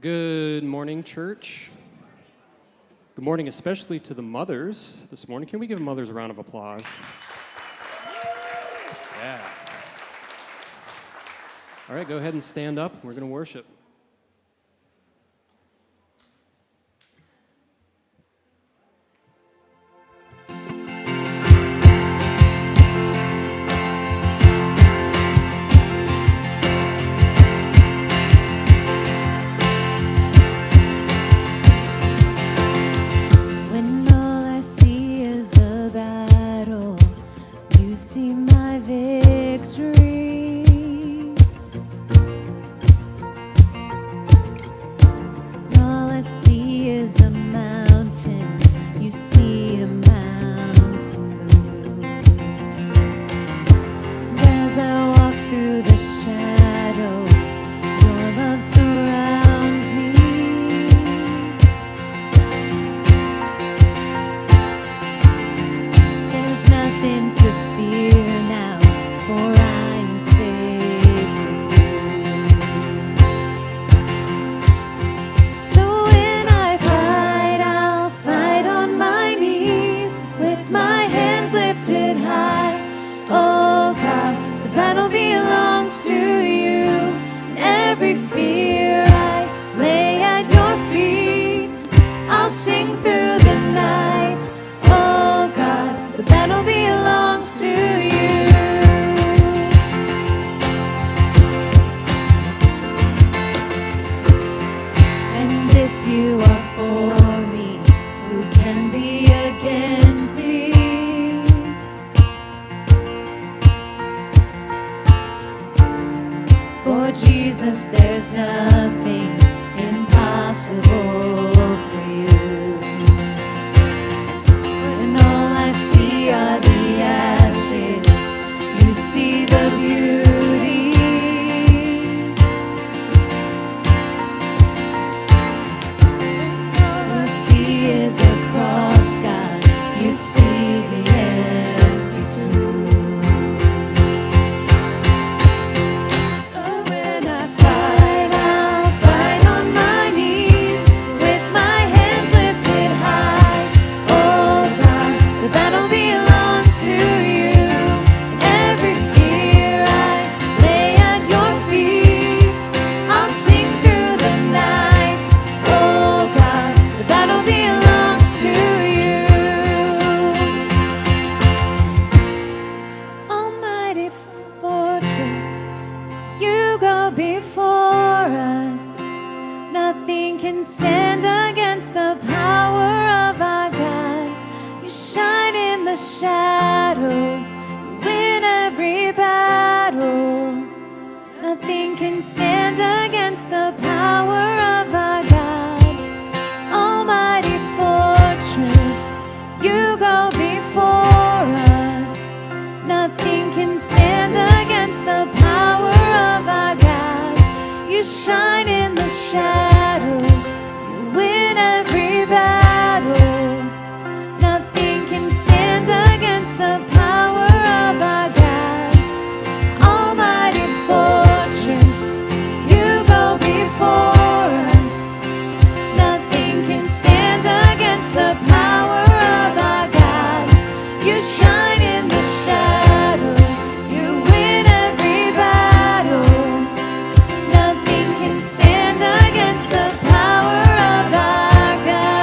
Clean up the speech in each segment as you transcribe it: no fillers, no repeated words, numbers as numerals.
Good morning, church. Good morning, especially to the mothers this morning. Can we give mothers a round of applause? Yeah. All right, go ahead and stand up. We're going to worship. Jesus, there's nothing impossible for you. When all I see are the ashes, you see the beauty. All I see is a cross, God. You see the empty tomb. Shadows, you win every battle. Nothing can stand against the power of our God. Almighty fortress, you go before us. Nothing can stand against the power of our God. You shine in the shadows, you win every battle. The power of our God, almighty fortress, you go before us. Nothing can stand against the power of our God. You shine in the shadows, you win every battle. Nothing can stand against the power of our God.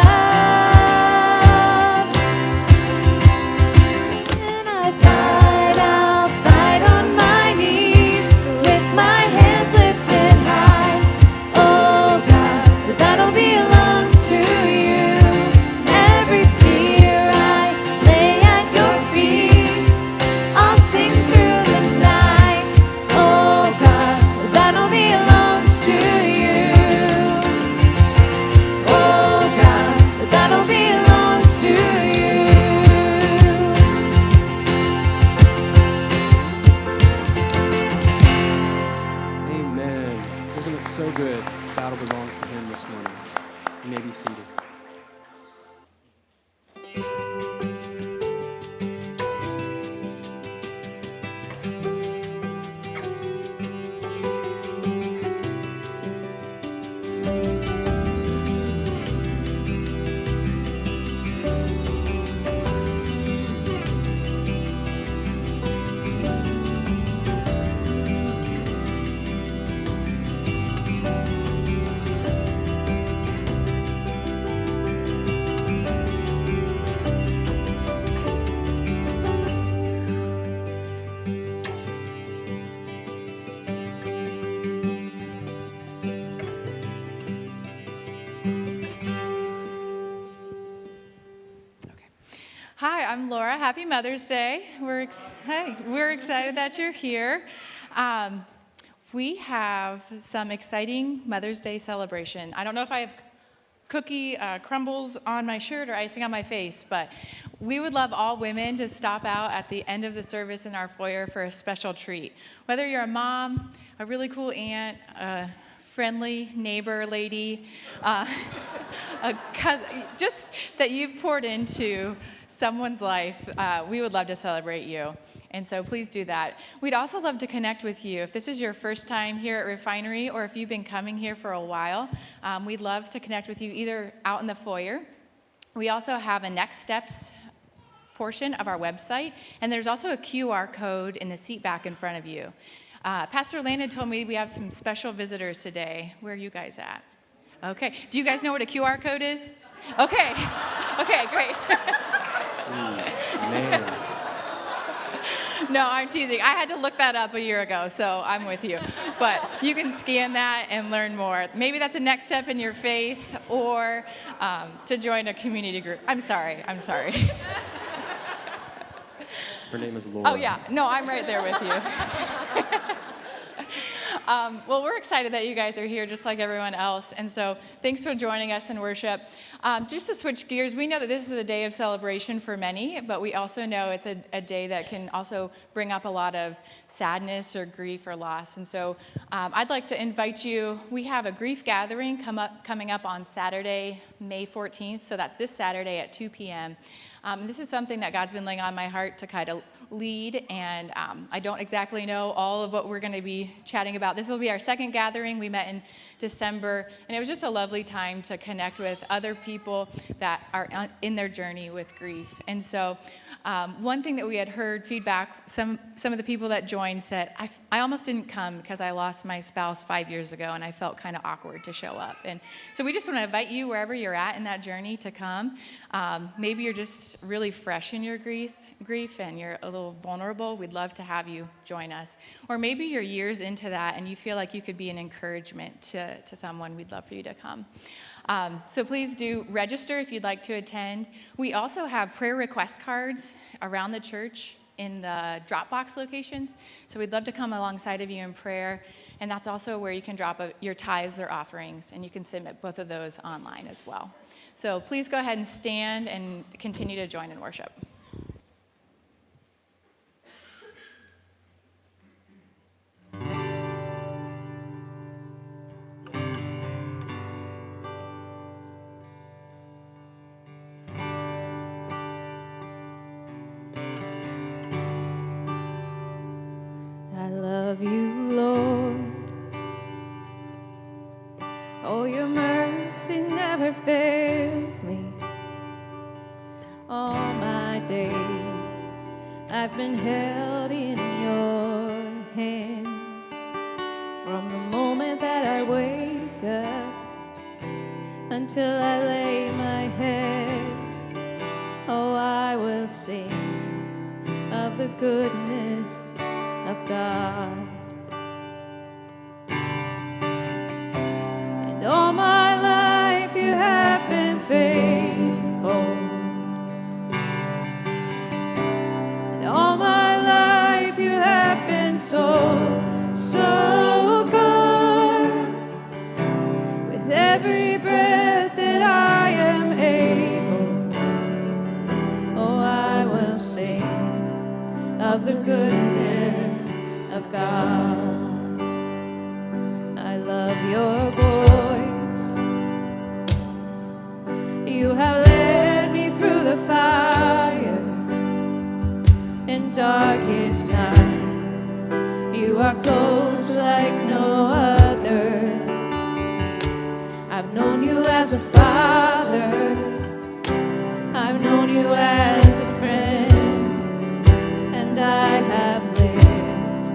I'll fight on my knees with my hands lifted high. Oh God, the battle belongs to you. Every fear I lay at your feet. I'll sing through the night. Oh God, the battle belongs to you. Oh God, the battle belongs to you. Isn't it so good? The battle belongs to him this morning. You may be seated. I'm Laura. Happy Mother's Day. We're excited that you're here. We have some exciting Mother's Day celebration. I don't know if I have cookie crumbles on my shirt or icing on my face, but we would love all women to stop out at the end of the service in our foyer for a special treat. Whether you're a mom, a really cool aunt, a friendly neighbor lady, a cousin, just that you've poured into someone's life, we would love to celebrate you. And so please do that. We'd also love to connect with you. If this is your first time here at Refinery, or if you've been coming here for a while, we'd love to connect with you either out in the foyer. We also have a next steps portion of our website, and there's also a QR code in the seat back in front of you. Pastor Landon told me we have some special visitors today. Where are you guys at? Okay. Do you guys know what a QR code is? Okay. Okay, great. Man. No, I'm teasing. I had to look that up a year ago, so I'm with you. But you can scan that and learn more. Maybe that's a next step in your faith, or to join a community group. I'm sorry. Her name is Laura. Oh, yeah. No, I'm right there with you. Well, we're excited that you guys are here just like everyone else. And so thanks for joining us in worship. Just to switch gears, we know that this is a day of celebration for many, but we also know it's a day that can also bring up a lot of sadness or grief or loss. And so I'd like to invite you. We have a grief gathering coming up on Saturday, May 14th. So that's this Saturday at 2 p.m. This is something that God's been laying on my heart to kind of lead, and I don't exactly know all of what we're going to be chatting about. This will be our second gathering. We met in December, and it was just a lovely time to connect with other people that are in their journey with grief. And so one thing that we had heard feedback, some of the people that joined said, I almost didn't come because I lost my spouse 5 years ago, and I felt kind of awkward to show up. And so we just want to invite you, wherever you're at in that journey, to come. Maybe you're just really fresh in your grief and you're a little vulnerable. We'd love to have you join us. Or maybe you're years into that and you feel like you could be an encouragement to someone. We'd love for you to come. So please do register if you'd like to attend. We also have prayer request cards around the church in the Dropbox locations. So we'd love to come alongside of you in prayer. And that's also where you can drop your tithes or offerings, and you can submit both of those online as well. So please go ahead and stand and continue to join in worship. I love you, Lord. Oh, your mercy never fails me. All my days I've been held in your hands. From the moment that I wake up until I lay my head, oh, I will sing of the goodness of God. And all my life you have been faithful. And all my life you have been so, so good. With every breath that I am able, oh, I will sing of the goodness of God. I love your voice. You have led me through the fire in darkest night. You are close like no other. I've known you as a father. I've known you as a friend, and I have lived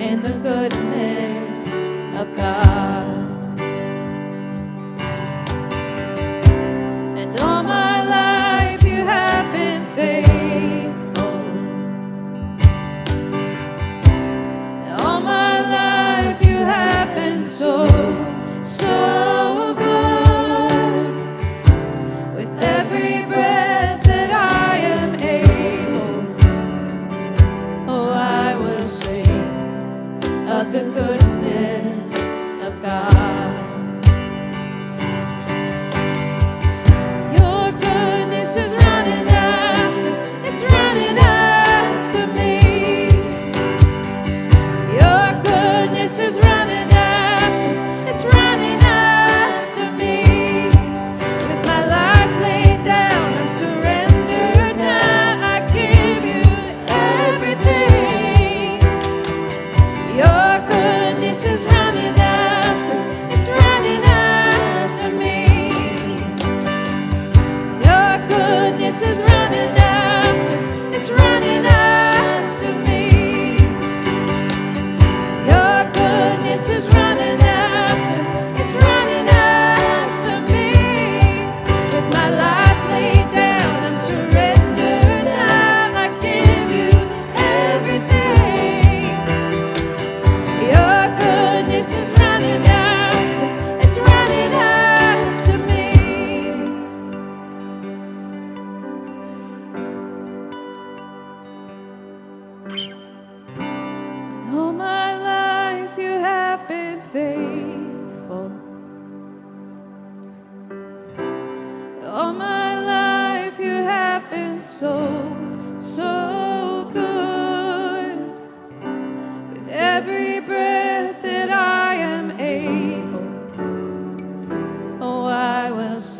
in the goodness of God. And all my life you have been faithful. And all my life you have been so, so good.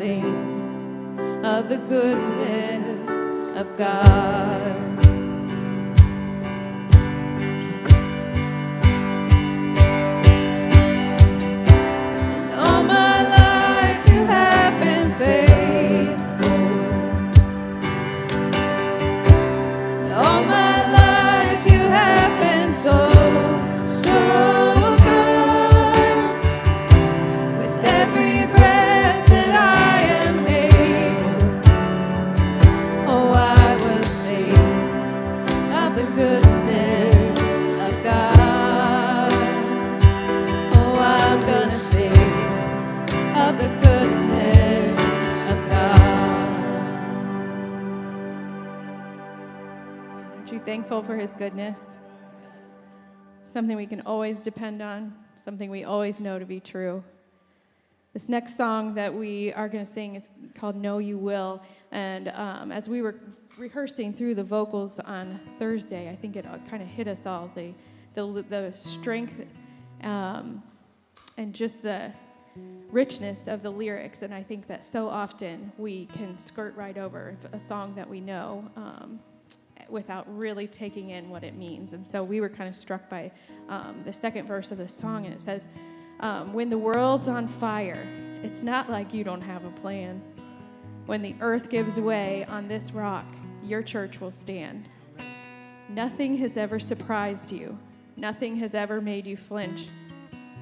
sing of the goodness of God. And all my life you have been faithful. All my life you have been so good. With every breath that I am able, oh, I will sing of the goodness of God. Oh, I'm gonna sing of the goodness of God. Aren't you thankful for His goodness? Something we can always depend on, something we always know to be true. This next song that we are going to sing is called Know You Will. And as we were rehearsing through the vocals on Thursday, I think it kind of hit us all, the strength and just the richness of the lyrics. And I think that so often we can skirt right over a song that we know without really taking in what it means. And so we were kind of struck by the second verse of the song, and it says, when the world's on fire, it's not like you don't have a plan. When the earth gives way on this rock, your church will stand. Nothing has ever surprised you. Nothing has ever made you flinch.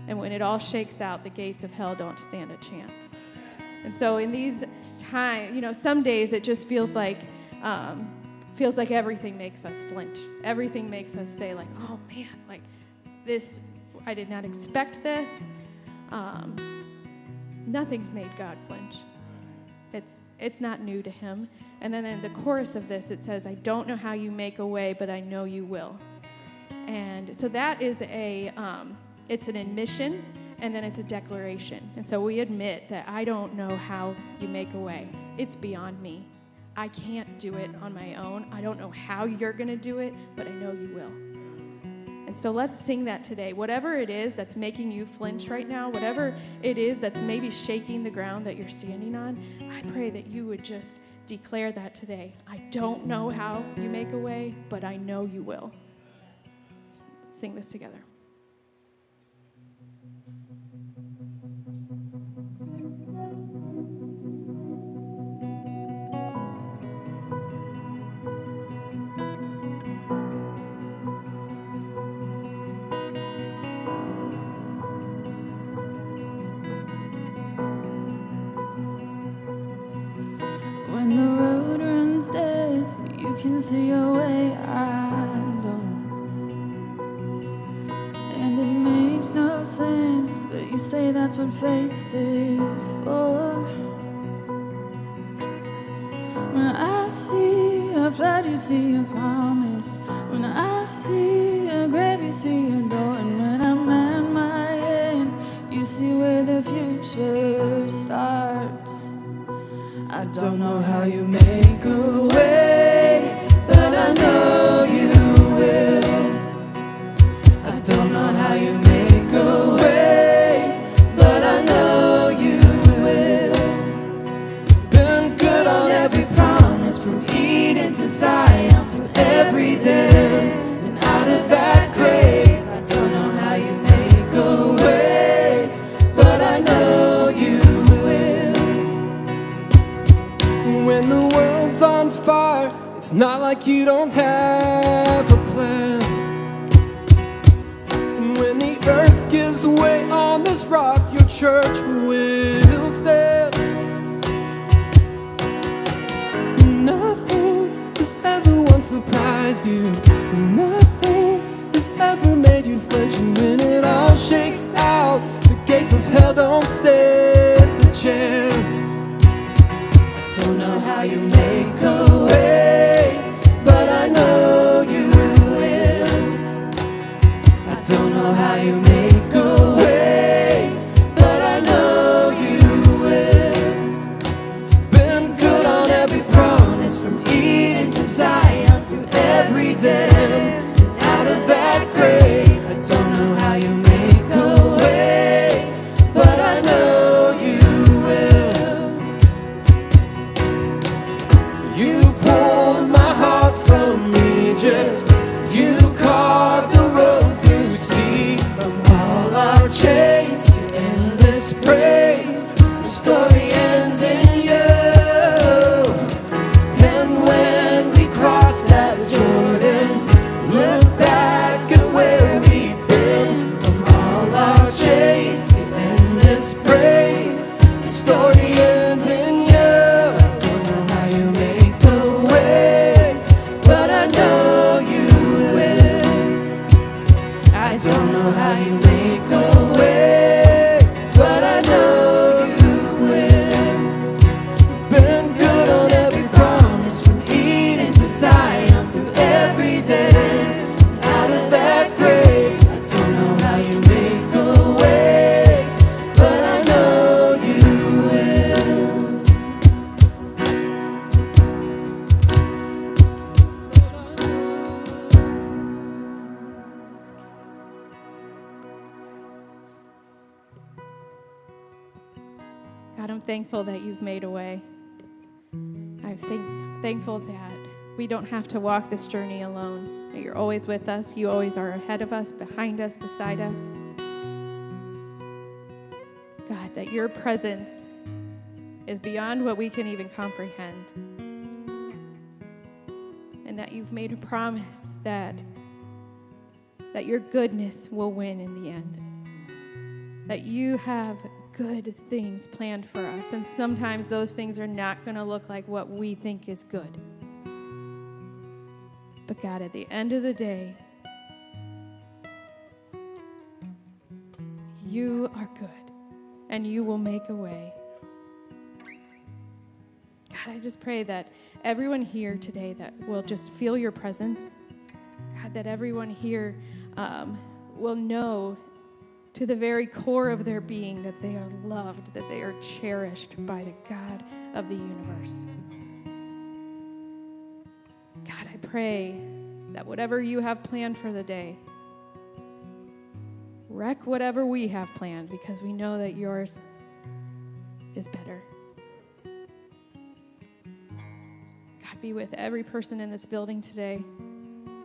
And when it all shakes out, the gates of hell don't stand a chance. And so in these times, some days it just feels like everything makes us flinch. Everything makes us say like, oh man, like this, I did not expect this. Nothing's made God flinch. It's not new to Him. And then in the chorus of this, it says, I don't know how you make a way, but I know you will. And so that is it's an admission, and then it's a declaration. And so we admit that I don't know how you make a way. It's beyond me. I can't do it on my own. I don't know how you're going to do it, but I know you will. And so let's sing that today. Whatever it is that's making you flinch right now, whatever it is that's maybe shaking the ground that you're standing on, I pray that you would just declare that today. I don't know how you make a way, but I know you will. Let's sing this together. When the road runs dead, you can see your way, I don't. And it makes no sense, but you say that's what faith is for. When I see a flood, you see a promise. When I see a grave, you see a door. And when I'm at my end, you see where the future starts. I don't know how you make a way, but I know you will. I don't know how you make a way, but I know you will. You've been good on every promise, from Eden to Zion, through every dead end and out of that grave. I don't know how you make a way, but I know you will. When the world's on fire, it's not like you don't have a plan. And when the earth gives way on this rock, your church will stand. Nothing has ever once surprised you. Nothing has ever made you flinch. And when it all shakes out, the gates of hell don't stand a chance. I don't know how you make a way, but I know you will. I don't know how you make a way, but I know you will. Been good on every promise, from Eden to Zion, through every dead end and out of that grave. I don't know how you make a way, but I know you will. thankful that you've made a way. I'm thankful that we don't have to walk this journey alone, that you're always with us. You always are ahead of us, behind us, beside us. God, that your presence is beyond what we can even comprehend. And that you've made a promise that your goodness will win in the end. That you have good things planned for us. And sometimes those things are not going to look like what we think is good. But God, at the end of the day, you are good. And you will make a way. God, I just pray that everyone here today that will just feel your presence. God, that everyone here will know to the very core of their being that they are loved, that they are cherished by the God of the universe. God, I pray that whatever you have planned for the day, wreck whatever we have planned, because we know that yours is better. God, be with every person in this building today.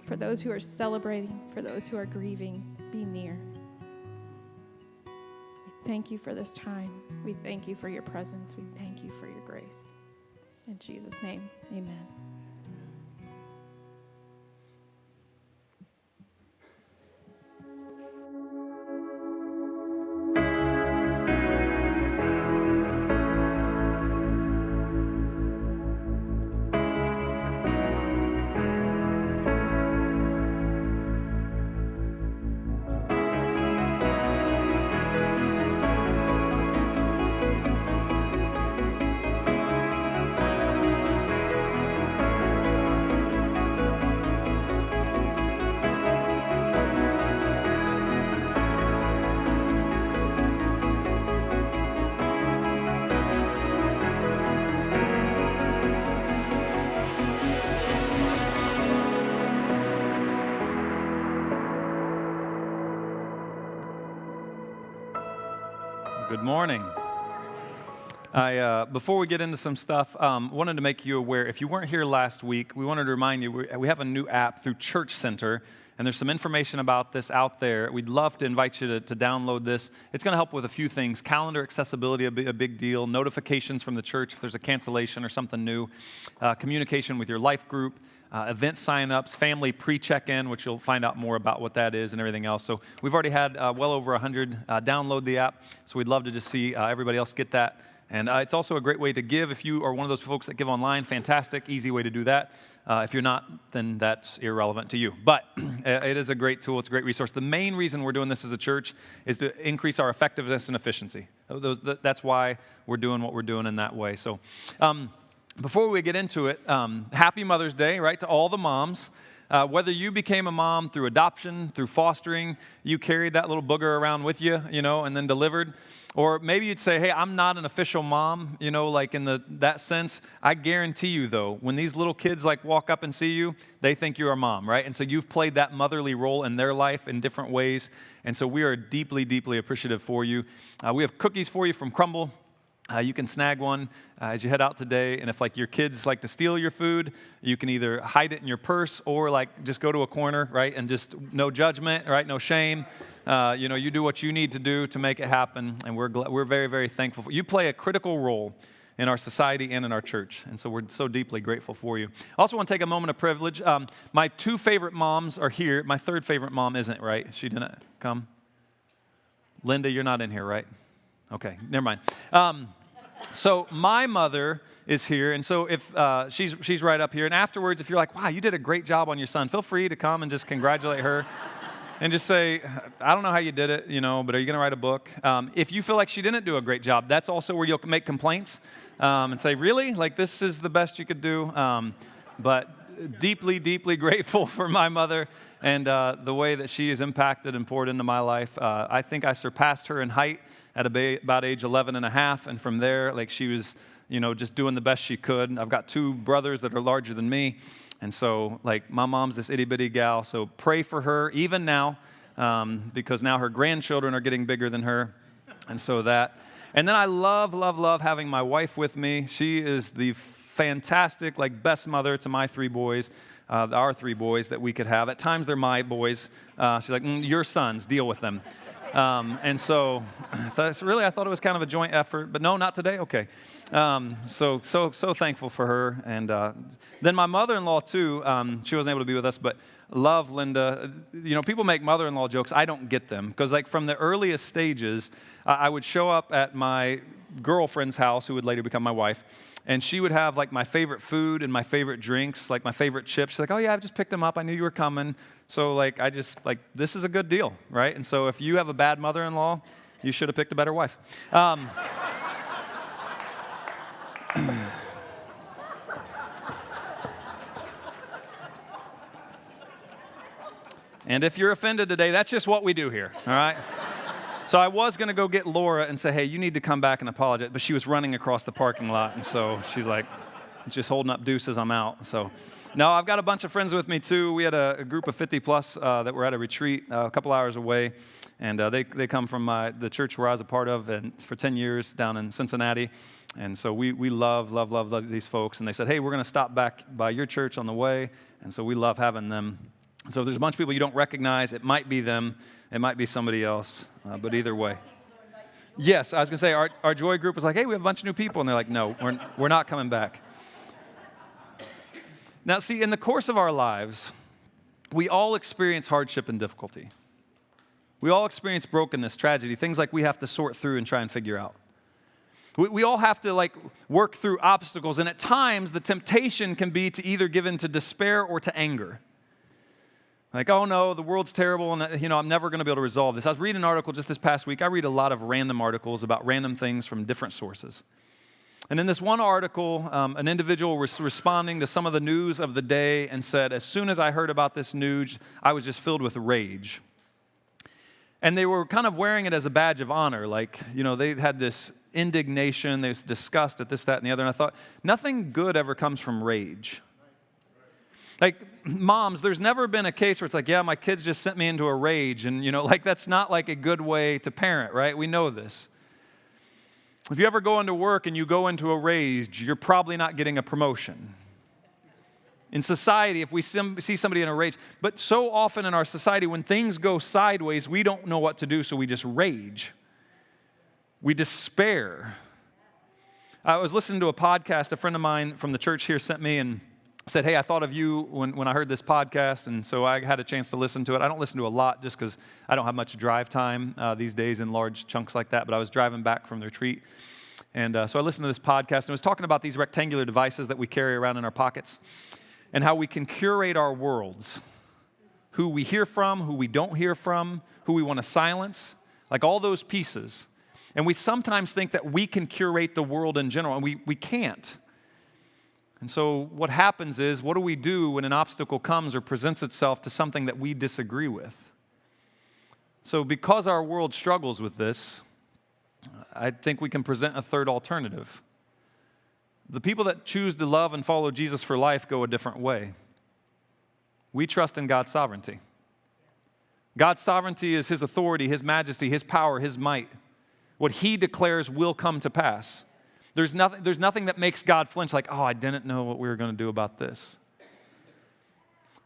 For those who are celebrating, for those who are grieving, be near. We thank you for this time. We thank you for your presence. We thank you for your grace. In Jesus' name, amen. Good morning. Before we get into some stuff, wanted to make you aware, if you weren't here last week, we wanted to remind you, we have a new app through Church Center, and there's some information about this out there. We'd love to invite you to download this. It's going to help with a few things. Calendar accessibility, a big deal. Notifications from the church if there's a cancellation or something new. Communication with your life group. Event sign-ups, family pre-check-in, which you'll find out more about what that is and everything else. So we've already had well over 100 download the app, so we'd love to just see everybody else get that. And it's also a great way to give. If you are one of those folks that give online, fantastic, easy way to do that. If you're not, then that's irrelevant to you. But it is a great tool. It's a great resource. The main reason we're doing this as a church is to increase our effectiveness and efficiency. That's why we're doing what we're doing in that way. So before we get into it, happy Mother's Day, right, to all the moms. Whether you became a mom through adoption, through fostering, you carried that little booger around with you, and then delivered. Or maybe you'd say, hey, I'm not an official mom, like in that sense. I guarantee you, though, when these little kids walk up and see you, they think you're a mom, right? And so you've played that motherly role in their life in different ways. And so we are deeply, deeply appreciative for you. We have cookies for you from Crumble. You can snag one as you head out today, and if your kids like to steal your food, you can either hide it in your purse or just go to a corner, right, and just no judgment, right, no shame. You do what you need to do to make it happen, and we're very, very thankful for you. Play a critical role in our society and in our church, and so we're so deeply grateful for you. I also want to take a moment of privilege. My two favorite moms are here. My third favorite mom isn't, right? She didn't come. Linda, you're not in here, right? Okay, never mind. So my mother is here, and so if she's right up here, and afterwards, if you're like, wow, you did a great job on your son, feel free to come and just congratulate her, and just say, I don't know how you did it, but are you going to write a book? If you feel like she didn't do a great job, that's also where you'll make complaints and say, really? This is the best you could do? But deeply, deeply grateful for my mother and the way that she has impacted and poured into my life. I think I surpassed her in height at about age 11 and a half, and from there, she was, just doing the best she could. I've got two brothers that are larger than me, and so, my mom's this itty-bitty gal, so pray for her, even now, because now her grandchildren are getting bigger than her, and so that. And then I love, love, love having my wife with me. She is the fantastic, best mother to my 3 boys, our 3 boys that we could have. At times, they're my boys. She's like, your sons, deal with them. And so, I thought it was kind of a joint effort, but no, not today. Okay. So thankful for her. And then my mother-in-law too. She wasn't able to be with us, but love Linda. People make mother-in-law jokes. I don't get them because, from the earliest stages, I would show up at my girlfriend's house, who would later become my wife, and she would have my favorite food and my favorite drinks, my favorite chips. She's like, oh yeah, I just picked them up. I knew you were coming. So this is a good deal, right? And so if you have a bad mother-in-law, you should have picked a better wife. And if you're offended today, that's just what we do here, all right? So I was going to go get Laura and say, hey, you need to come back and apologize. But she was running across the parking lot, and so she's just holding up deuces, I'm out. So, no, I've got a bunch of friends with me, too. We had a group of 50-plus that were at a retreat a couple hours away, and they come from the church where I was a part of and for 10 years down in Cincinnati. And so we love these folks. And they said, hey, we're going to stop back by your church on the way. And so we love having them. So if there's a bunch of people you don't recognize, it might be them, it might be somebody else, but either way. Yes, I was going to say, our Joy group was like, hey, we have a bunch of new people. And they're like, no, we're not coming back. Now, see, in the course of our lives, we all experience hardship and difficulty. We all experience brokenness, tragedy, things we have to sort through and try and figure out. We all have to work through obstacles, and at times the temptation can be to either give in to despair or to anger. Oh no, the world's terrible, and I'm never going to be able to resolve this. I was reading an article just this past week. I read a lot of random articles about random things from different sources. And in this one article, an individual was responding to some of the news of the day and said, as soon as I heard about this news, I was just filled with rage. And they were kind of wearing it as a badge of honor. They had this indignation, they was disgust at this, that, and the other. And I thought, nothing good ever comes from rage. Moms, there's never been a case where it's yeah, my kids just sent me into a rage. And, that's not a good way to parent, right? We know this. If you ever go into work and you go into a rage, you're probably not getting a promotion. In society, if we see somebody in a rage, but so often in our society, when things go sideways, we don't know what to do, so we just rage. We despair. I was listening to a podcast a friend of mine from the church here sent me, and said, hey, I thought of you when I heard this podcast, and so I had a chance to listen to it. I don't listen to a lot just because I don't have much drive time these days in large chunks like that, but I was driving back from the retreat, and so I listened to this podcast, and it was talking about these rectangular devices that we carry around in our pockets and how we can curate our worlds, who we hear from, who we don't hear from, who we want to silence, all those pieces. And we sometimes think that we can curate the world in general, and we can't. And so what happens is, what do we do when an obstacle comes or presents itself to something that we disagree with? So because our world struggles with this, I think we can present a third alternative. The people that choose to love and follow Jesus for life go a different way. We trust in God's sovereignty. God's sovereignty is His authority, His majesty, His power, His might. What He declares will come to pass. There's nothing that makes God flinch oh, I didn't know what we were going to do about this.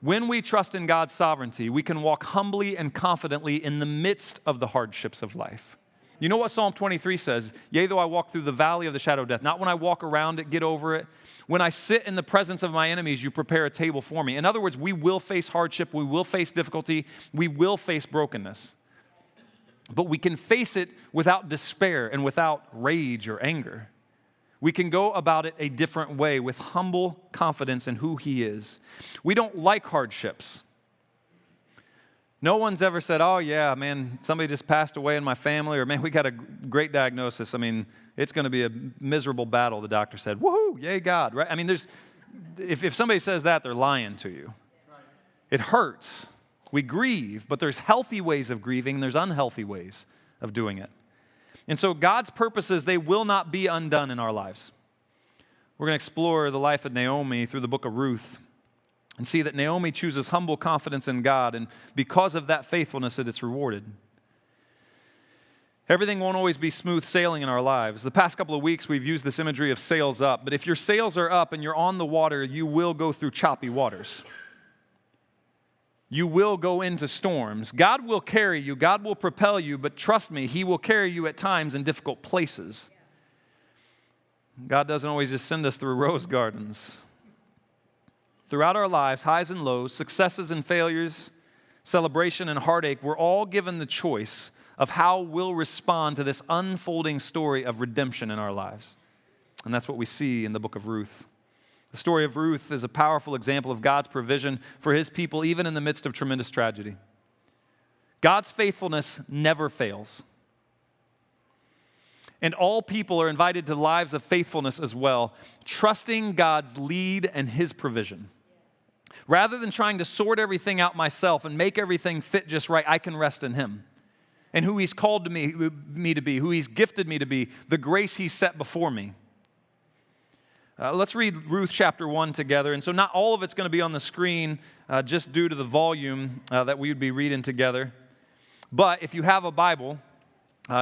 When we trust in God's sovereignty, we can walk humbly and confidently in the midst of the hardships of life. You know what Psalm 23 says? Yea, though I walk through the valley of the shadow of death. Not when I walk around it, get over it. When I sit in the presence of my enemies, you prepare a table for me. In other words, we will face hardship, we will face difficulty, we will face brokenness. But we can face it without despair and without rage or anger. We can go about it a different way with humble confidence in who He is. We don't like hardships. No one's ever said, oh yeah, man, somebody just passed away in my family, or man, we got a great diagnosis. It's going to be a miserable battle, the doctor said. Woohoo, yay God, right? If somebody says that, they're lying to you. It hurts. We grieve, but there's healthy ways of grieving, and there's unhealthy ways of doing it. And so God's purposes, they will not be undone in our lives. We're going to explore the life of Naomi through the book of Ruth and see that Naomi chooses humble confidence in God, and because of that faithfulness, that it's rewarded. Everything won't always be smooth sailing in our lives. The past couple of weeks, we've used this imagery of sails up. But if your sails are up and you're on the water, you will go through choppy waters. You will go into storms. God will carry you. God will propel you. But trust me, He will carry you at times in difficult places. God doesn't always just send us through rose gardens. Throughout our lives, highs and lows, successes and failures, celebration and heartache, we're all given the choice of how we'll respond to this unfolding story of redemption in our lives. And that's what we see in the book of Ruth. The story of Ruth is a powerful example of God's provision for His people, even in the midst of tremendous tragedy. God's faithfulness never fails. And all people are invited to lives of faithfulness as well, trusting God's lead and His provision. Rather than trying to sort everything out myself and make everything fit just right, I can rest in Him and who He's called me to be, who He's gifted me to be, the grace He's set before me. Let's read Ruth Chapter 1 together. And so not all of it's going to be on the screen just due to the volume that we would be reading together. But if you have a Bible,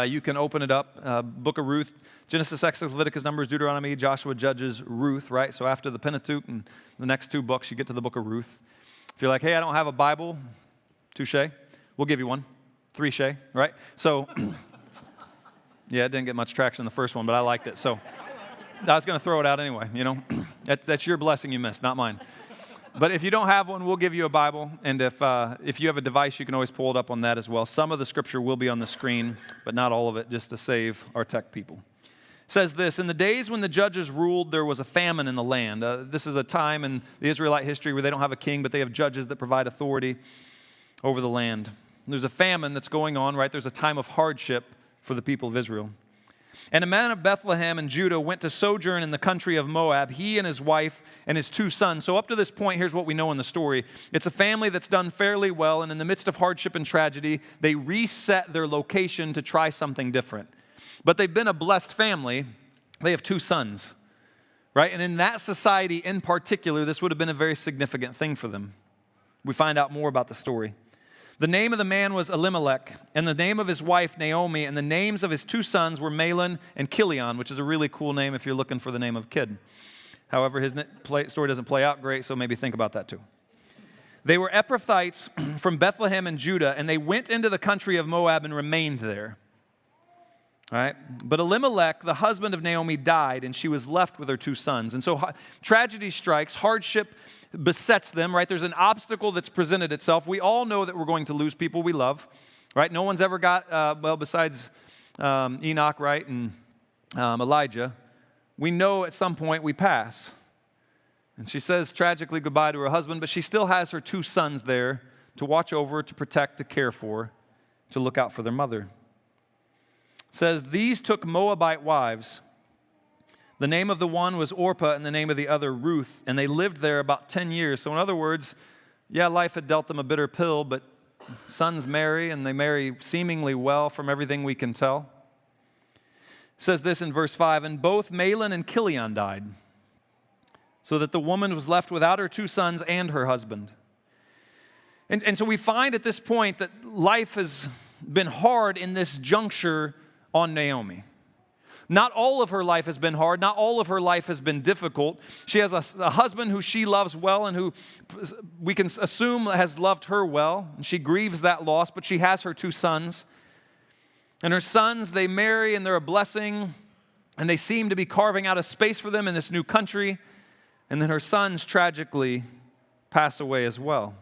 you can open it up. Book of Ruth, Genesis, Exodus, Leviticus, Numbers, Deuteronomy, Joshua, Judges, Ruth, right? So after the Pentateuch and the next two books, you get to the book of Ruth. If you're like, hey, I don't have a Bible, touche, we'll give you one. 3 shay, right? So, yeah, it didn't get much traction in the first one, but I liked it. So I was going to throw it out anyway, you know. That's your blessing you missed, not mine. But if you don't have one, we'll give you a Bible. And if you have a device, you can always pull it up on that as well. Some of the scripture will be on the screen, but not all of it, just to save our tech people. It says this, in the days when the judges ruled, there was a famine in the land. This is a time in the Israelite history where they don't have a king, but they have judges that provide authority over the land. There's a famine that's going on, right? There's a time of hardship for the people of Israel. And a man of Bethlehem in Judah went to sojourn in the country of Moab, he and his wife and his 2 sons. So up to this point, here's what we know in the story. It's a family that's done fairly well, and in the midst of hardship and tragedy, they reset their location to try something different. But they've been a blessed family. They have 2 sons, right? And in that society in particular, this would have been a very significant thing for them. We find out more about the story. The name of the man was Elimelech, and the name of his wife Naomi, and the names of his 2 sons were Mahlon and Chilion, which is a really cool name if you're looking for the name of a kid. However, his story doesn't play out great, so maybe think about that too. They were Ephrathites from Bethlehem and Judah, and they went into the country of Moab and remained there. All right? But Elimelech, the husband of Naomi, died, and she was left with her 2 sons. And so tragedy strikes, hardship besets them, right? There's an obstacle that's presented itself. We all know that we're going to lose people we love, right? No one's ever got, besides Enoch, right, and Elijah. We know at some point we pass. And she says tragically goodbye to her husband, but she still has her 2 sons there to watch over, to protect, to care for, to look out for their mother. It says, these took Moabite wives. The name of the one was Orpah and the name of the other Ruth, and they lived there about 10 years. So in other words, yeah, life had dealt them a bitter pill, but sons marry, and they marry seemingly well from everything we can tell. It says this in verse 5, and both Mahlon and Chilion died, so that the woman was left without her 2 sons and her husband. And so we find at this point that life has been hard in this juncture on Naomi. Not all of her life has been hard. Not all of her life has been difficult. She has a husband who she loves well and who we can assume has loved her well. And she grieves that loss, but she has her 2 sons. And her sons, they marry and they're a blessing. And they seem to be carving out a space for them in this new country. And then her sons tragically pass away as well.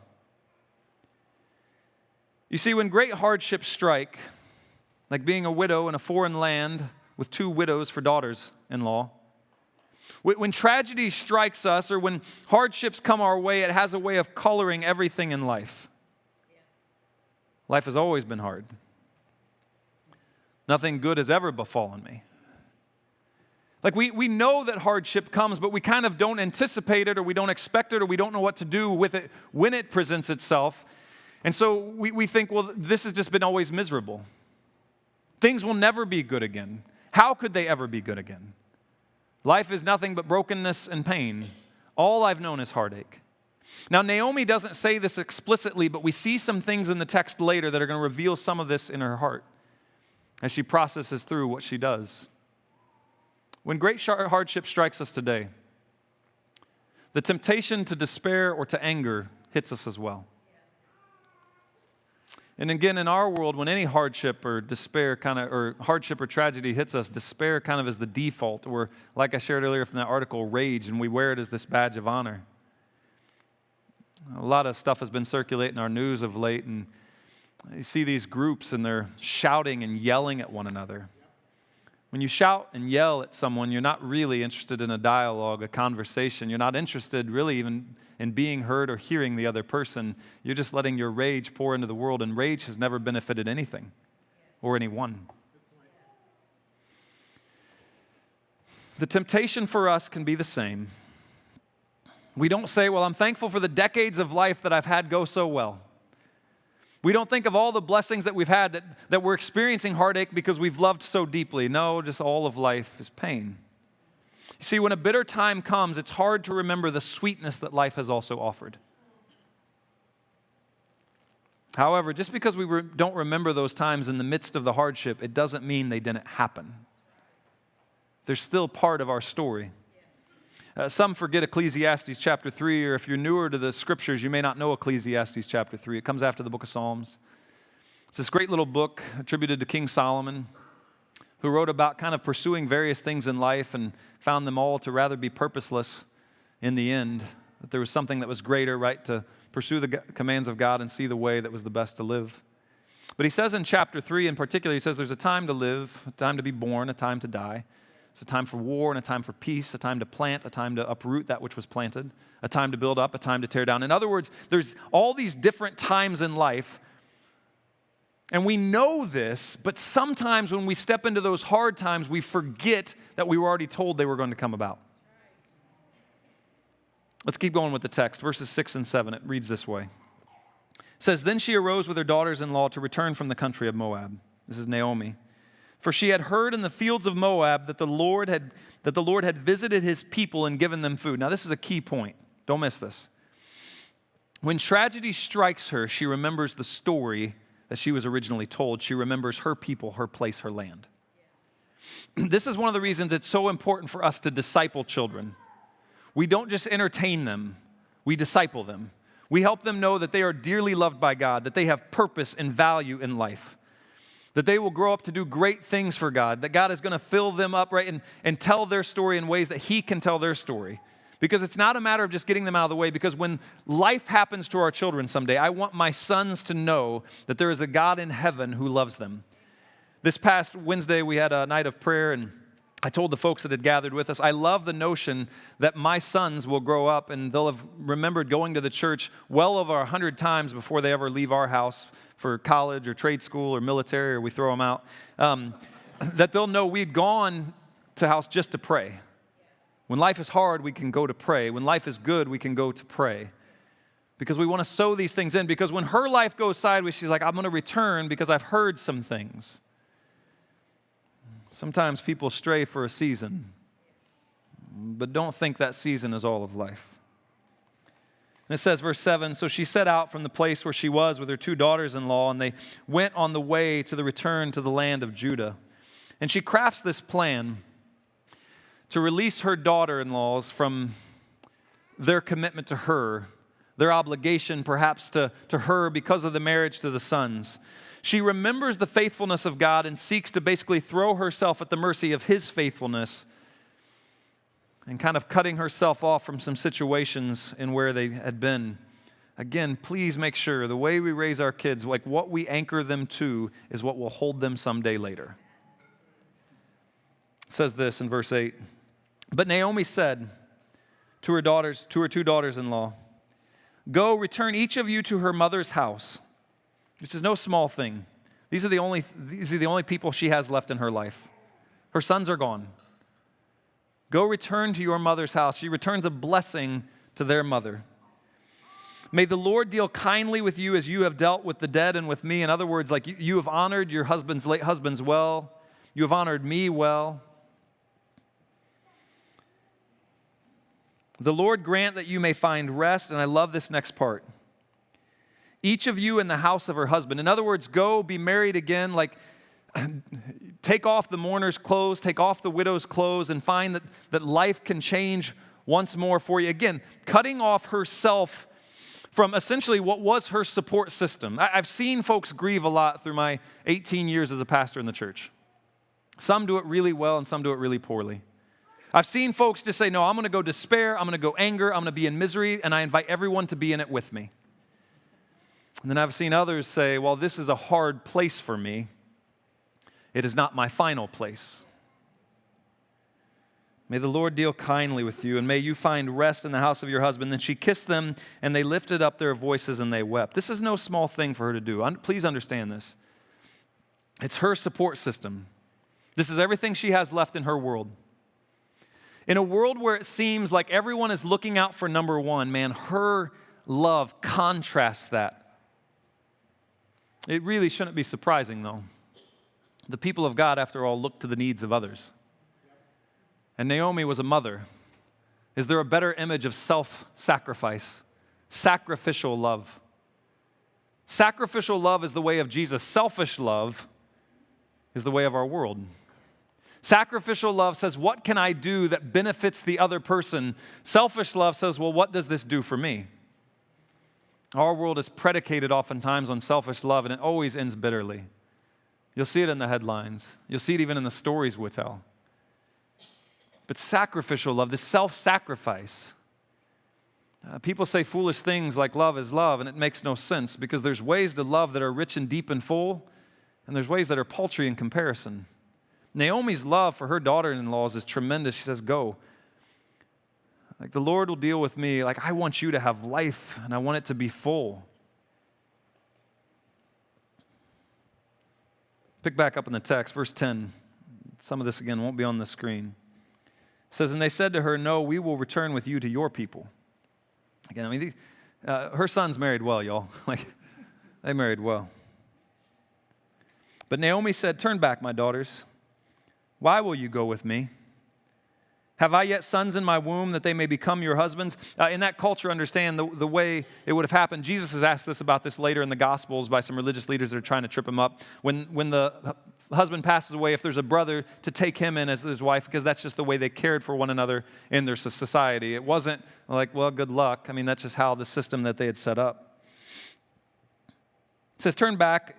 You see, when great hardships strike, like being a widow in a foreign land, with 2 widows for daughters-in-law. When tragedy strikes us or when hardships come our way, it has a way of coloring everything in life. Life has always been hard. Nothing good has ever befallen me. Like we know that hardship comes, but we kind of don't anticipate it or we don't expect it or we don't know what to do with it when it presents itself. And so we think, well, this has just been always miserable. Things will never be good again. How could they ever be good again? Life is nothing but brokenness and pain. All I've known is heartache. Now, Naomi doesn't say this explicitly, but we see some things in the text later that are going to reveal some of this in her heart. as she processes through what she does. When great hardship strikes us today, the temptation to despair or to anger hits us as well. And again, in our world, when any hardship or despair or hardship or tragedy hits us, despair kind of is the default, or like I shared earlier from that article, rage, and we wear it as this badge of honor. A lot of stuff has been circulating in our news of late, and you see these groups and they're shouting and yelling at one another. When you shout and yell at someone, you're not really interested in a dialogue, a conversation. You're not interested really even in being heard or hearing the other person. You're just letting your rage pour into the world, and rage has never benefited anything or anyone. The temptation for us can be the same. We don't say, well, I'm thankful for the decades of life that I've had go so well. We don't think of all the blessings that we've had, that we're experiencing heartache because we've loved so deeply. No, just all of life is pain. You see, when a bitter time comes, it's hard to remember the sweetness that life has also offered. However, just because we don't remember those times in the midst of the hardship, it doesn't mean they didn't happen. They're still part of our story. Some forget Ecclesiastes chapter 3, or if you're newer to the scriptures, you may not know Ecclesiastes chapter 3. It comes after the book of Psalms. It's this great little book attributed to King Solomon, who wrote about kind of pursuing various things in life and found them all to rather be purposeless in the end, that there was something that was greater, right, to pursue the commands of God and see the way that was the best to live. But he says in chapter 3 in particular, he says there's a time to live, a time to be born, a time to die. It's a time for war and a time for peace, a time to plant, a time to uproot that which was planted, a time to build up, a time to tear down. In other words, there's all these different times in life, and we know this, but sometimes when we step into those hard times, we forget that we were already told they were going to come about. Let's keep going with the text. Verses 6 and 7, it reads this way. It says, "Then she arose with her daughters-in-law to return from the country of Moab." This is Naomi. "For she had heard in the fields of Moab that the Lord had visited his people and given them food." Now this is a key point. Don't miss this. When tragedy strikes her, she remembers the story that she was originally told. She remembers her people, her place, her land. This is one of the reasons it's so important for us to disciple children. We don't just entertain them, we disciple them. We help them know that they are dearly loved by God, that they have purpose and value in life, that they will grow up to do great things for God, that God is going to fill them up, right, and tell their story in ways that He can tell their story. Because it's not a matter of just getting them out of the way, because when life happens to our children someday, I want my sons to know that there is a God in heaven who loves them. This past Wednesday, we had a night of prayer, and I told the folks that had gathered with us, I love the notion that my sons will grow up and they'll have remembered going to the church well over 100 times before they ever leave our house for college or trade school or military, or we throw them out, that they'll know we'd gone to house just to pray. When life is hard, we can go to pray. When life is good, we can go to pray. Because we want to sow these things in. Because when her life goes sideways, she's like, I'm going to return because I've heard some things. Sometimes people stray for a season, but don't think that season is all of life. And it says, verse 7, "So she set out from the place where she was with her two daughters-in-law, and they went on the way to the return to the land of Judah. And she crafts this plan to release her daughter-in-laws from their commitment to her, their obligation perhaps to her because of the marriage to the sons. She remembers the faithfulness of God and seeks to basically throw herself at the mercy of His faithfulness, and kind of cutting herself off from some situations in where they had been. Again, please make sure the way we raise our kids, like what we anchor them to, is what will hold them someday later. It says this in verse 8, "But Naomi said to her two daughters-in-law, 'Go, return each of you to her mother's house.'" Which is no small thing. These are the only people she has left in her life. Her sons are gone. "Go return to your mother's house." She returns a blessing to their mother. "May the Lord deal kindly with you as you have dealt with the dead and with me." In other words, like you have honored your late husbands well. You have honored me well. "The Lord grant that you may find rest." And I love this next part. "Each of you in the house of her husband." In other words, go be married again. Like, take off the mourner's clothes, take off the widow's clothes, and find that life can change once more for you. Again, cutting off herself from essentially what was her support system. I've seen folks grieve a lot through my 18 years as a pastor in the church. Some do it really well and some do it really poorly. I've seen folks just say, no, I'm going to go despair, I'm going to go anger, I'm going to be in misery, and I invite everyone to be in it with me. And then I've seen others say, well, this is a hard place for me. It is not my final place. May the Lord deal kindly with you, and may you find rest in the house of your husband. Then she kissed them, and they lifted up their voices, and they wept. This is no small thing for her to do. Please understand this. It's her support system. This is everything she has left in her world. In a world where it seems like everyone is looking out for number one, man, her love contrasts that. It really shouldn't be surprising, though. The people of God, after all, look to the needs of others. And Naomi was a mother. Is there a better image of self-sacrifice? Sacrificial love. Sacrificial love is the way of Jesus. Selfish love is the way of our world. Sacrificial love says, what can I do that benefits the other person? Selfish love says, well, what does this do for me? Our world is predicated oftentimes on selfish love, and it always ends bitterly. You'll see it in the headlines. You'll see it even in the stories we tell. But sacrificial love, this self-sacrifice. People say foolish things like love is love, and it makes no sense because there's ways to love that are rich and deep and full, and there's ways that are paltry in comparison. Naomi's love for her daughter-in-laws is tremendous. She says, go. Like, the Lord will deal with me. Like, I want you to have life, and I want it to be full. Pick back up in the text, verse 10. Some of this, again, won't be on the screen. It says, and they said to her, no, we will return with you to your people. Again, I mean, her sons married well, y'all. Like, they married well. But Naomi said, turn back, my daughters. Why will you go with me? Have I yet sons in my womb that they may become your husbands? In that culture, understand the way it would have happened. Jesus has asked this about this later in the Gospels by some religious leaders that are trying to trip him up. When the husband passes away, if there's a brother, to take him in as his wife, because that's just the way they cared for one another in their society. It wasn't like, well, good luck. I mean, that's just how the system that they had set up. It says, turn back.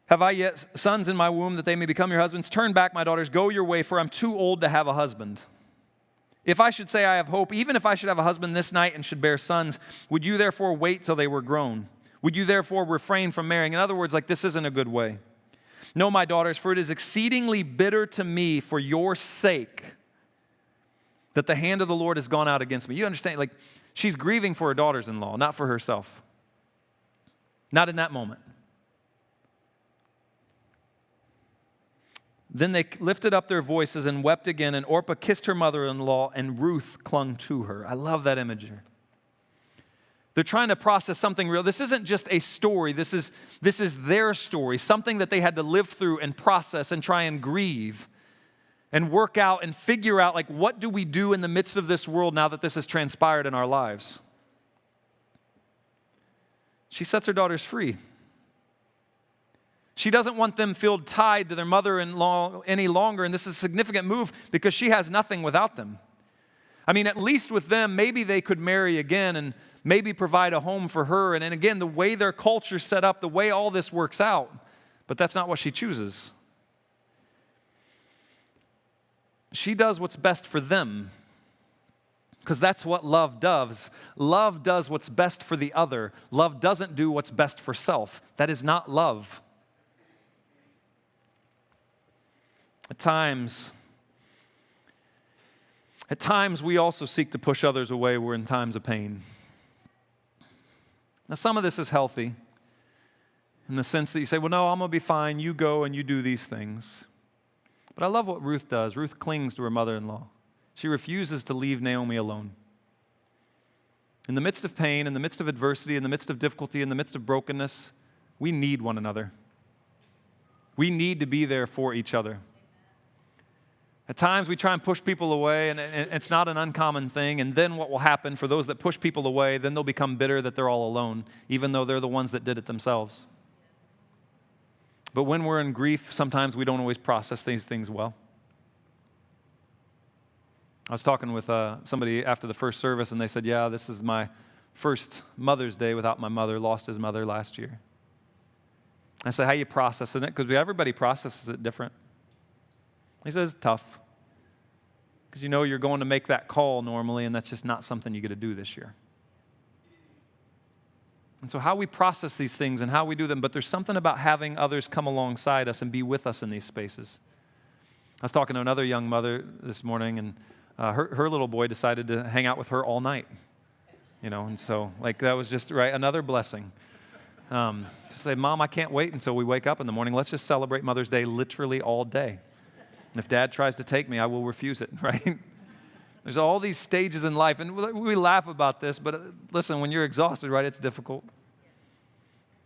Have I yet sons in my womb that they may become your husbands? Turn back, my daughters, go your way, for I'm too old to have a husband. If I should say I have hope, even if I should have a husband this night and should bear sons, would you therefore wait till they were grown? Would you therefore refrain from marrying? In other words, like, this isn't a good way. No, my daughters, for it is exceedingly bitter to me for your sake that the hand of the Lord has gone out against me. You understand, like, she's grieving for her daughters-in-law, not for herself. Not in that moment. Then they lifted up their voices and wept again, and Orpah kissed her mother-in-law, and Ruth clung to her. I love that imagery. They're trying to process something real. This isn't just a story. This is their story, something that they had to live through and process and try and grieve and work out and figure out, like, what do we do in the midst of this world now that this has transpired in our lives? She sets her daughters free. She doesn't want them feel tied to their mother-in-law any longer, and this is a significant move because she has nothing without them. I mean, at least with them, maybe they could marry again and maybe provide a home for her. And again, the way their culture's set up, the way all this works out, but that's not what she chooses. She does what's best for them because that's what love does. Love does what's best for the other. Love doesn't do what's best for self. That is not love. At times, we also seek to push others away. We're in times of pain. Now, some of this is healthy in the sense that you say, well, no, I'm going to be fine. You go and you do these things. But I love what Ruth does. Ruth clings to her mother-in-law. She refuses to leave Naomi alone. In the midst of pain, in the midst of adversity, in the midst of difficulty, in the midst of brokenness, we need one another. We need to be there for each other. At times we try and push people away, and it's not an uncommon thing. And then what will happen for those that push people away, then they'll become bitter that they're all alone, even though they're the ones that did it themselves. But when we're in grief, sometimes we don't always process these things well. I was talking with somebody after the first service, and they said, yeah, this is my first Mother's Day without my mother. Lost his mother last year. I said, how you processing it? Because everybody processes it different. He says, tough. Because you know you're going to make that call normally, and that's just not something you get to do this year. And so how we process these things and how we do them, but there's something about having others come alongside us and be with us in these spaces. I was talking to another young mother this morning, and her little boy decided to hang out with her all night. And so that was just right, another blessing. To say, Mom, I can't wait until we wake up in the morning. Let's just celebrate Mother's Day literally all day. And if Dad tries to take me, I will refuse it, right? There's all these stages in life, and we laugh about this, but listen, when you're exhausted, right, it's difficult.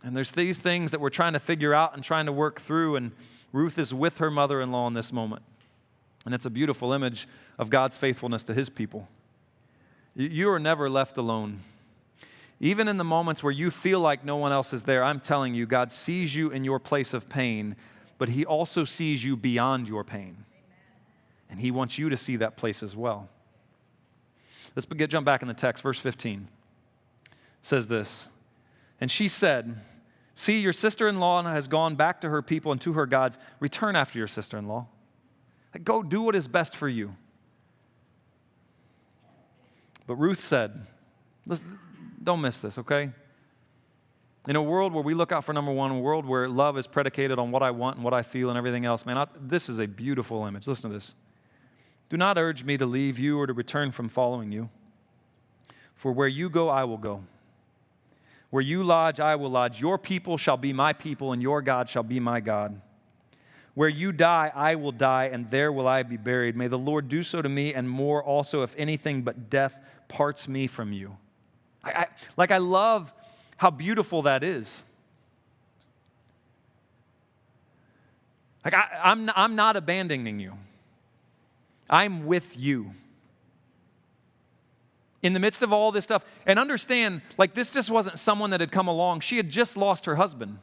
And there's these things that we're trying to figure out and trying to work through, and Ruth is with her mother-in-law in this moment. And it's a beautiful image of God's faithfulness to his people. You are never left alone. Even in the moments where you feel like no one else is there, I'm telling you, God sees you in your place of pain, but he also sees you beyond your pain. And he wants you to see that place as well. Let's jump back in the text. Verse 15 says this, and she said, see, your sister-in-law has gone back to her people and to her gods. Return after your sister-in-law. Go do what is best for you. But Ruth said, listen, don't miss this, okay? In a world where we look out for number one, a world where love is predicated on what I want and what I feel and everything else, man, this is a beautiful image. Listen to this. Do not urge me to leave you or to return from following you. For where you go, I will go. Where you lodge, I will lodge. Your people shall be my people, and your God shall be my God. Where you die, I will die, and there will I be buried. May the Lord do so to me, and more also, if anything but death parts me from you. I love how beautiful that is. I'm not abandoning you. I'm with you. In the midst of all this stuff, and understand, this just wasn't someone that had come along. She had just lost her husband.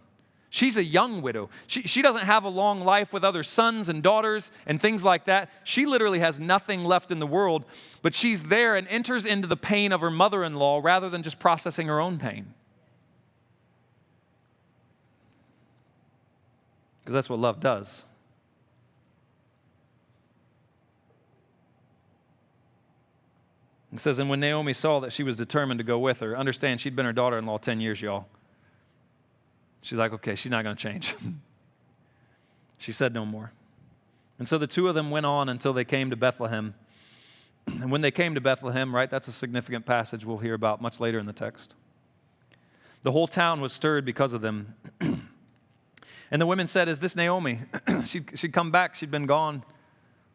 She's a young widow. She doesn't have a long life with other sons and daughters and things like that. She literally has nothing left in the world, but she's there and enters into the pain of her mother-in-law rather than just processing her own pain. Because that's what love does. It says, and when Naomi saw that she was determined to go with her, understand she'd been her daughter-in-law 10 years, y'all. She's like, okay, she's not going to change. She said no more. And so the two of them went on until they came to Bethlehem. And when they came to Bethlehem, right, that's a significant passage we'll hear about much later in the text. The whole town was stirred because of them. And the women said, is this Naomi? She'd come back. She'd been gone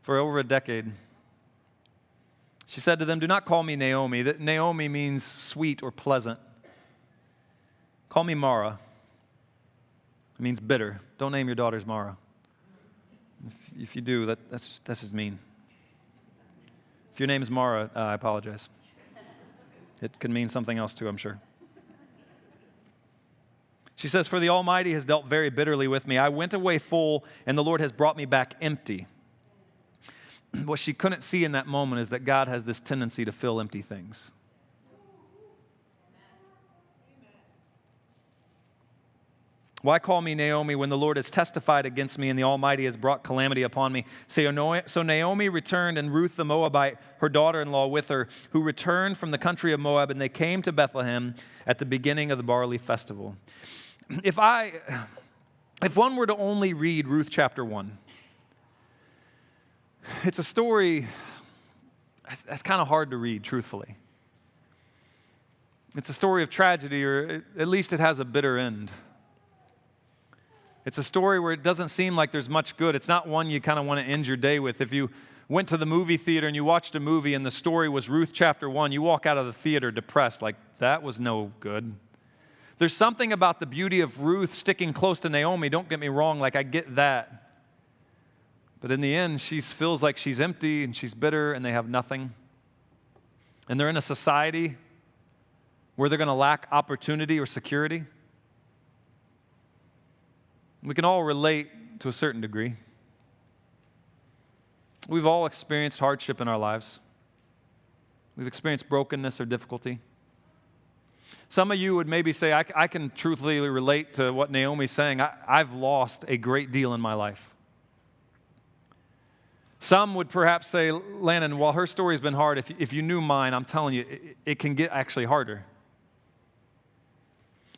for over a decade. She said to them, do not call me Naomi. That Naomi means sweet or pleasant. Call me Mara. It means bitter. Don't name your daughters Mara. If you do, that's just mean. If your name is Mara, I apologize. It could mean something else too, I'm sure. She says, for the Almighty has dealt very bitterly with me. I went away full, and the Lord has brought me back empty. What she couldn't see in that moment is that God has this tendency to fill empty things. Why call me Naomi when the Lord has testified against me and the Almighty has brought calamity upon me? So Naomi returned, and Ruth the Moabite, her daughter-in-law, with her, who returned from the country of Moab, and they came to Bethlehem at the beginning of the barley festival. If one were to only read Ruth Chapter One, it's a story that's kind of hard to read, truthfully. It's a story of tragedy, or at least it has a bitter end. It's a story where it doesn't seem like there's much good. It's not one you kind of want to end your day with. If you went to the movie theater and you watched a movie and the story was Ruth Chapter 1, you walk out of the theater depressed, like, that was no good. There's something about the beauty of Ruth sticking close to Naomi. Don't get me wrong, I get that. But in the end, she feels like she's empty and she's bitter and they have nothing. And they're in a society where they're going to lack opportunity or security. We can all relate to a certain degree. We've all experienced hardship in our lives. We've experienced brokenness or difficulty. Some of you would maybe say, I can truthfully relate to what Naomi's saying. I've lost a great deal in my life. Some would perhaps say, Landon, while her story's been hard, if you knew mine, I'm telling you, it can get actually harder.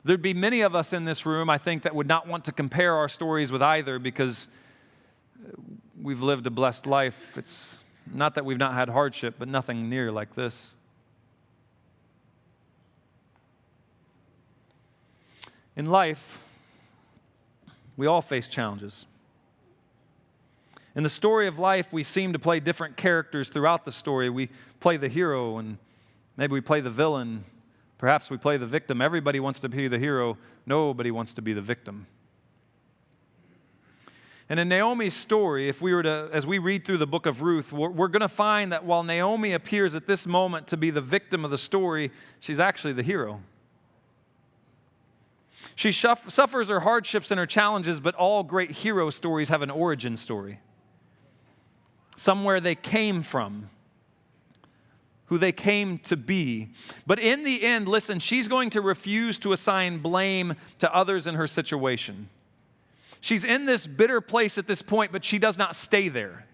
There'd be many of us in this room, I think, that would not want to compare our stories with either because we've lived a blessed life. It's not that we've not had hardship, but nothing near like this. In life, we all face challenges. In the story of life, we seem to play different characters throughout the story. We play the hero, and maybe we play the villain. Perhaps we play the victim. Everybody wants to be the hero. Nobody wants to be the victim. And in Naomi's story, as we read through the book of Ruth, we're going to find that while Naomi appears at this moment to be the victim of the story, she's actually the hero. She suffers her hardships and her challenges, but all great hero stories have an origin story. Somewhere they came from, who they came to be. But in the end, listen, she's going to refuse to assign blame to others in her situation. She's in this bitter place at this point, but she does not stay there.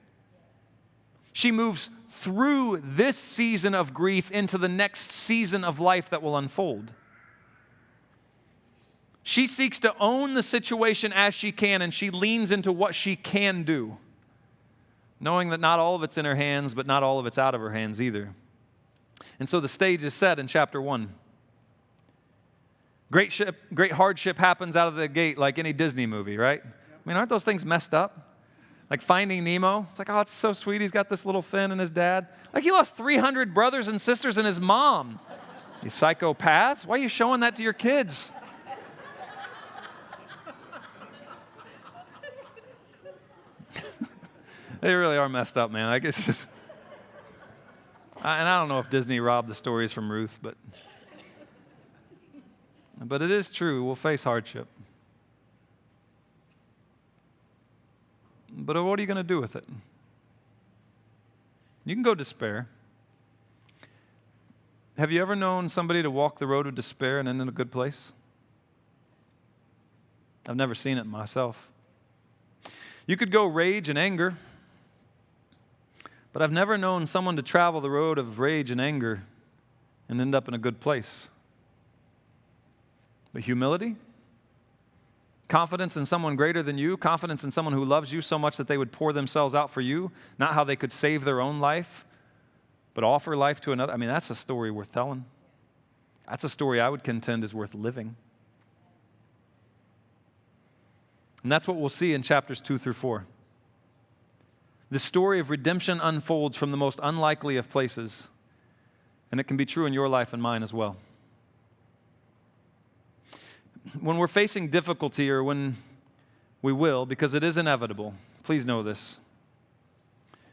She moves through this season of grief into the next season of life that will unfold. She seeks to own the situation as she can, and she leans into what she can do, knowing that not all of it's in her hands, but not all of it's out of her hands either. And so the stage is set in chapter 1. Great hardship happens out of the gate like any Disney movie, right? I mean, aren't those things messed up? Like Finding Nemo. It's like, oh, it's so sweet. He's got this little Finn and his dad. Like he lost 300 brothers and sisters and his mom. You psychopaths. Why are you showing that to your kids? They really are messed up, man. Like it's just, and I don't know if Disney robbed the stories from Ruth, but it is true. We'll face hardship. But what are you going to do with it? You can go despair. Have you ever known somebody to walk the road of despair and end in a good place? I've never seen it myself. You could go rage and anger. But I've never known someone to travel the road of rage and anger and end up in a good place. But humility, confidence in someone greater than you, confidence in someone who loves you so much that they would pour themselves out for you, not how they could save their own life, but offer life to another. I mean, that's a story worth telling. That's a story I would contend is worth living. And that's what we'll see in chapters 2 through 4. The story of redemption unfolds from the most unlikely of places, and it can be true in your life and mine as well. When we're facing difficulty, or when we will, because it is inevitable, please know this.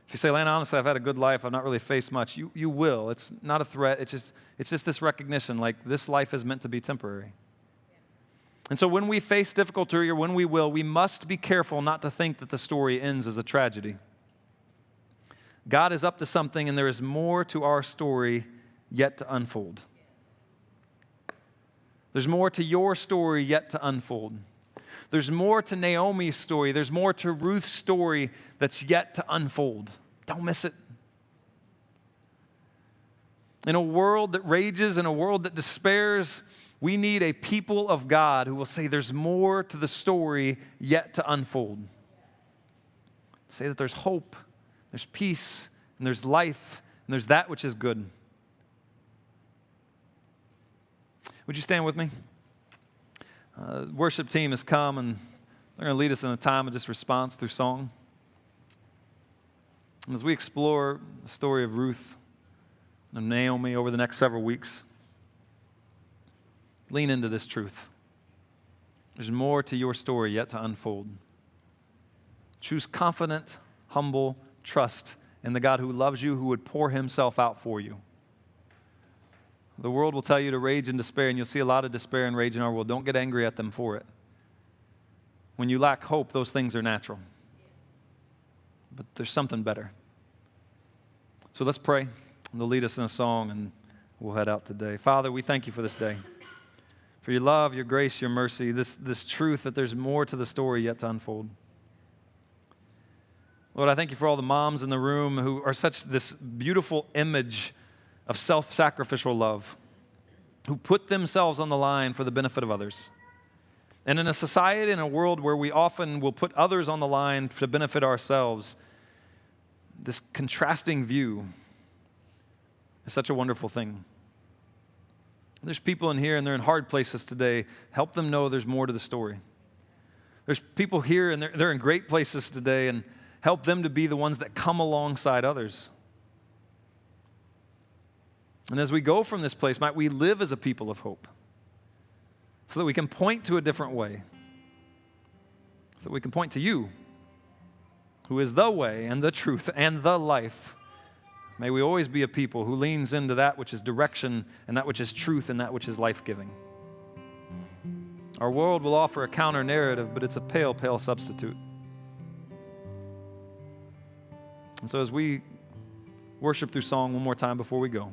If you say, Lana, honestly, I've had a good life, I've not really faced much, you will. It's not a threat, it's just this recognition, like this life is meant to be temporary. And so when we face difficulty, or when we will, we must be careful not to think that the story ends as a tragedy. God is up to something, and there is more to our story yet to unfold. There's more to your story yet to unfold. There's more to Naomi's story. There's more to Ruth's story that's yet to unfold. Don't miss it. In a world that rages, in a world that despairs, we need a people of God who will say there's more to the story yet to unfold. Say that there's hope. There's peace, and there's life, and there's that which is good. Would you stand with me? Worship team has come, and they're going to lead us in a time of just response through song. And as we explore the story of Ruth and Naomi over the next several weeks, lean into this truth. There's more to your story yet to unfold. Choose confident, humble trust in the God who loves you, who would pour himself out for you. The world will tell you to rage and despair, and you'll see a lot of despair and rage in our world. Don't get angry at them for it. When you lack hope, those things are natural. But there's something better. So let's pray. They'll lead us in a song, and we'll head out today. Father, we thank you for this day, for your love, your grace, your mercy, this truth that there's more to the story yet to unfold. Lord, I thank you for all the moms in the room who are such this beautiful image of self-sacrificial love, who put themselves on the line for the benefit of others. And in a society, in a world where we often will put others on the line to benefit ourselves, this contrasting view is such a wonderful thing. There's people in here and they're in hard places today. Help them know there's more to the story. There's people here and they're in great places today, and help them to be the ones that come alongside others. And as we go from this place, might we live as a people of hope, so that we can point to a different way, so that we can point to you, who is the way and the truth and the life. May we always be a people who leans into that which is direction and that which is truth and that which is life-giving. Our world will offer a counter-narrative, but it's a pale, pale substitute. And so as we worship through song one more time before we go,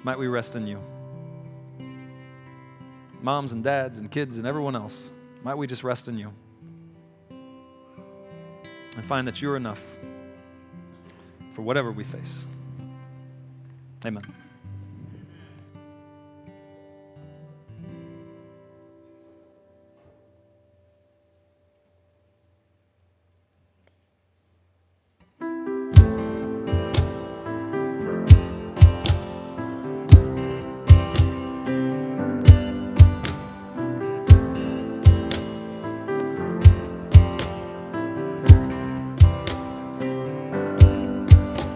might we rest in you. Moms and dads and kids and everyone else, might we just rest in you and find that you're enough for whatever we face. Amen.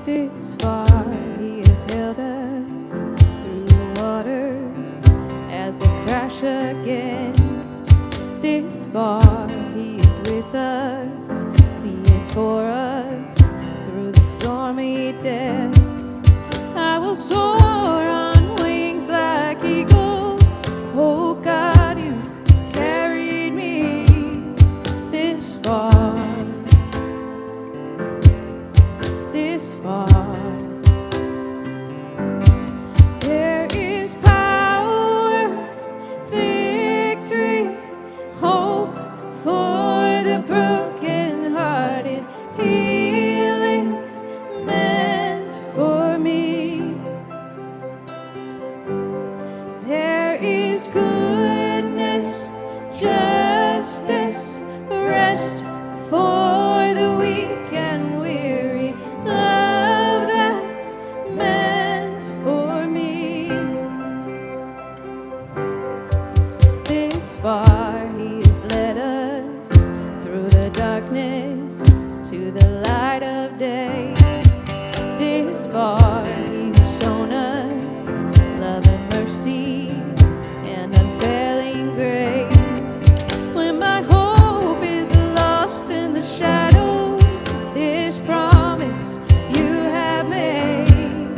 This far he has held us through the waters at the crash against. This far he is with us, he is for us through the stormy depths. I will soar on wings like eagles. Oh God, you've carried me this far. This far. There is power, victory, hope for the brokenhearted, healing meant for me. There is goodness, justice, rest for the weak and weary, love that's meant for me. This far he has led us through the darkness to the light of day. This far he has shown us love and mercy and unfailing grace. When my hope is lost in the shadows, this promise you have made,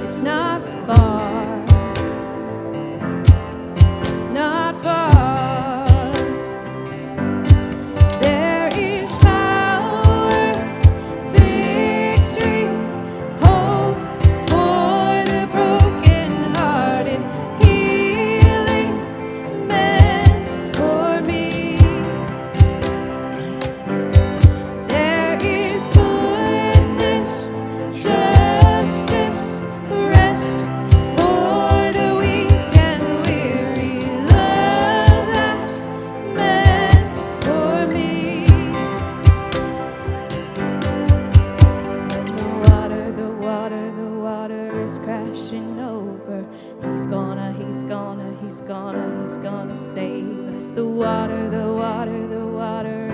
it's not far, not far. There is power, victory, hope for the brokenhearted, healing meant for me. There is goodness, justice, rest for the weak and weary, love that's meant for me. The water is crashing over. He's gonna save us. The water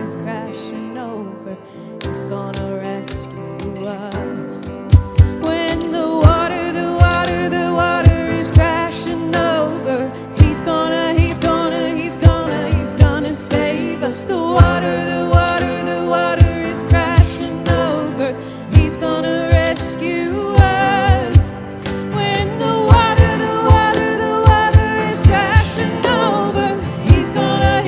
is crashing over. He's gonna rescue us. When the water is crashing over, he's gonna save us. The water is crashing over. He's gonna rescue us. When the water is crashing over, he's gonna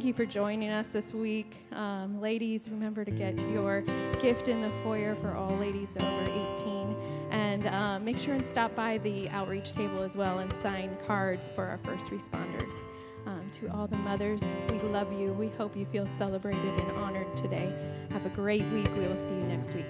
thank you for joining us this week. Ladies, remember to get your gift in the foyer for all ladies over 18. And make sure and stop by the outreach table as well and sign cards for our first responders. To all the mothers, we love you. We hope you feel celebrated and honored today. Have a great week. We will see you next week.